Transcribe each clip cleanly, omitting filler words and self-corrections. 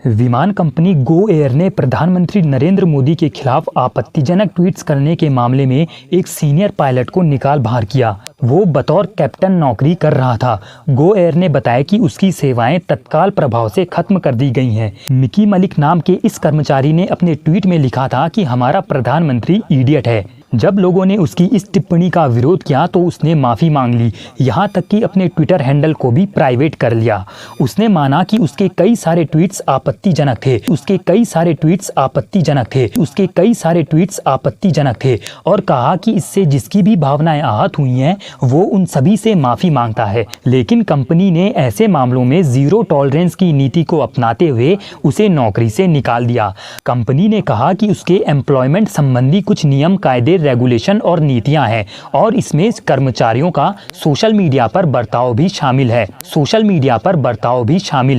विमान company Go Air ने प्रधानमंत्री नरेंद्र मोदी के खिलाफ आपत्तिजनक ट्वीट्स करने के मामले में एक सीनियर पायलट को निकाल बाहर किया। वो बतौर कैप्टन नौकरी कर रहा था। गो एयर ने बताया कि उसकी सेवाएं तत्काल प्रभाव से खत्म कर दी गई हैं। मिकी मलिक नाम के इस कर्मचारी ने अपने ट्वीट में लिखा था कि हमारा प्रधानमंत्री इडियट है। जब लोगों ने उसकी इस टिप्पणी का विरोध किया तो उसने माफ़ी मांग ली, यहाँ तक कि अपने ट्विटर हैंडल को भी प्राइवेट कर लिया। उसने माना कि उसके कई सारे ट्वीट्स आपत्तिजनक थे और कहा कि इससे जिसकी भी भावनाएं आहत हुई हैं वो उन सभी से माफ़ी मांगता है। लेकिन कंपनी ने ऐसे मामलों में जीरो टॉलरेंस की नीति को अपनाते हुए उसे नौकरी से निकाल दिया। कंपनी ने कहा कि उसके एम्प्लॉयमेंट संबंधी कुछ नियम, कायदे, रेगुलेशन और नीतियां हैं और इसमें कर्मचारियों का सोशल मीडिया पर बर्ताव भी शामिल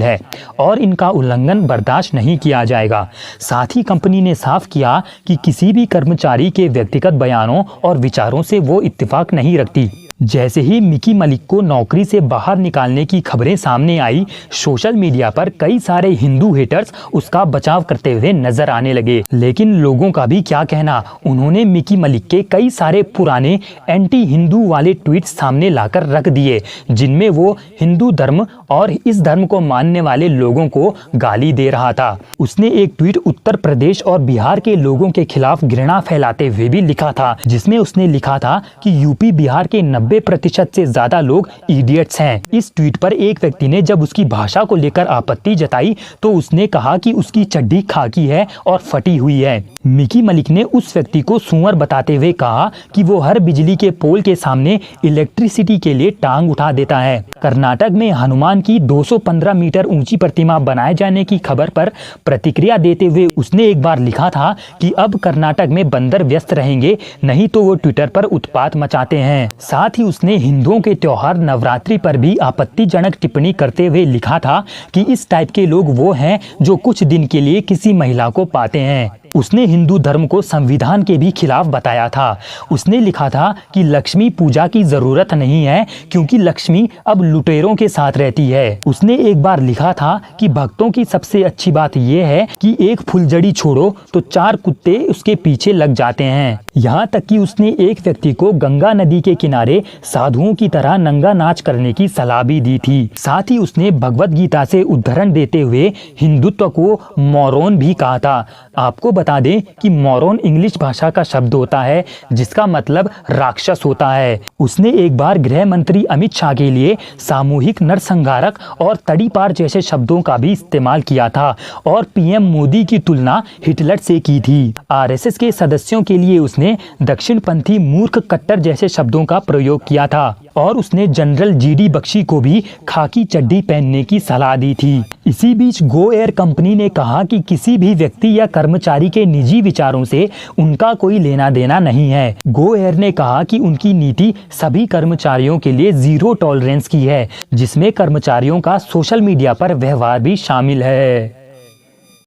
है और इनका उल्लंघन बर्दाश्त नहीं किया जाएगा। साथ ही कंपनी ने साफ किया कि किसी भी कर्मचारी के व्यक्तिगत बयानों और विचारों से वो इत्तेफाक नहीं रखती। जैसे ही मिकी मलिक को नौकरी से बाहर निकालने की खबरें सामने आई, सोशल मीडिया पर कई सारे हिंदू हेटर्स उसका बचाव करते हुए नजर आने लगे। लेकिन लोगों का भी क्या कहना, उन्होंने मिकी मलिक के कई सारे पुराने एंटी हिंदू वाले ट्वीट्स सामने लाकर रख दिए, जिनमें वो हिंदू धर्म और इस धर्म को मानने वाले लोगों को गाली दे रहा था। उसने एक ट्वीट उत्तर प्रदेश और बिहार के लोगों के खिलाफ घृणा फैलाते हुए भी लिखा था, जिसमें उसने लिखा था कि यूपी बिहार के 90% से ज्यादा लोग इडियट्स हैं। इस ट्वीट पर एक व्यक्ति ने जब उसकी भाषा को लेकर आपत्ति जताई तो उसने कहा कि उसकी चड्डी खाकी है और फटी हुई है। मिकी मलिक ने उस व्यक्ति को सुअर बताते हुए कहा कि वो हर बिजली के पोल के सामने इलेक्ट्रिसिटी के लिए टांग उठा देता है। कर्नाटक में हनुमान की 215 मीटर ऊंची प्रतिमा बनाए जाने की खबर पर प्रतिक्रिया देते हुए उसने एक बार लिखा था कि अब कर्नाटक में बंदर व्यस्त रहेंगे, नहीं तो वो ट्विटर पर उत्पात मचाते हैं। साथ ही उसने हिंदुओं के त्योहार नवरात्रि पर भी आपत्तिजनक टिप्पणी करते हुए लिखा था कि इस टाइप के लोग वो हैं जो कुछ दिन के लिए किसी महिला को पाते हैं। उसने हिंदू धर्म को संविधान के भी खिलाफ बताया था। उसने लिखा था कि लक्ष्मी पूजा की जरूरत नहीं है क्योंकि लक्ष्मी अब लुटेरों के साथ रहती है। उसने एक बार लिखा था कि भक्तों की सबसे अच्छी बात यह है कि एक फुलझड़ी छोड़ो तो 4 कुत्ते उसके पीछे लग जाते हैं। यहाँ तक कि उसने एक व्यक्ति को गंगा नदी के किनारे साधुओं की तरह नंगा नाच करने की सलाह भी दी थी। साथ ही उसने भगवत गीता से उद्धरण देते हुए हिंदुत्व को मोरोन भी कहा था। आपको बता दें कि मोरोन इंग्लिश भाषा का शब्द होता है जिसका मतलब राक्षस होता है। उसने एक बार गृह मंत्री अमित शाह के लिए सामूहिक नरसंहारक और तड़ीपार जैसे शब्दों का भी इस्तेमाल किया था और पीएम मोदी की तुलना हिटलर से की थी। आरएसएस के सदस्यों के लिए उसने दक्षिणपंथी मूर्ख कट्टर जैसे शब्दों का प्रयोग किया था और उसने जनरल जीडी बख्शी को भी खाकी चड्डी पहनने की सलाह दी थी। इसी बीच गो एयर कंपनी ने कहा कि किसी भी व्यक्ति या कर्मचारी के निजी विचारों से उनका कोई लेना देना नहीं है। गो एयर ने कहा कि उनकी नीति सभी कर्मचारियों के लिए जीरो टॉलरेंस की है, जिसमें कर्मचारियों का सोशल मीडिया पर व्यवहार भी शामिल है।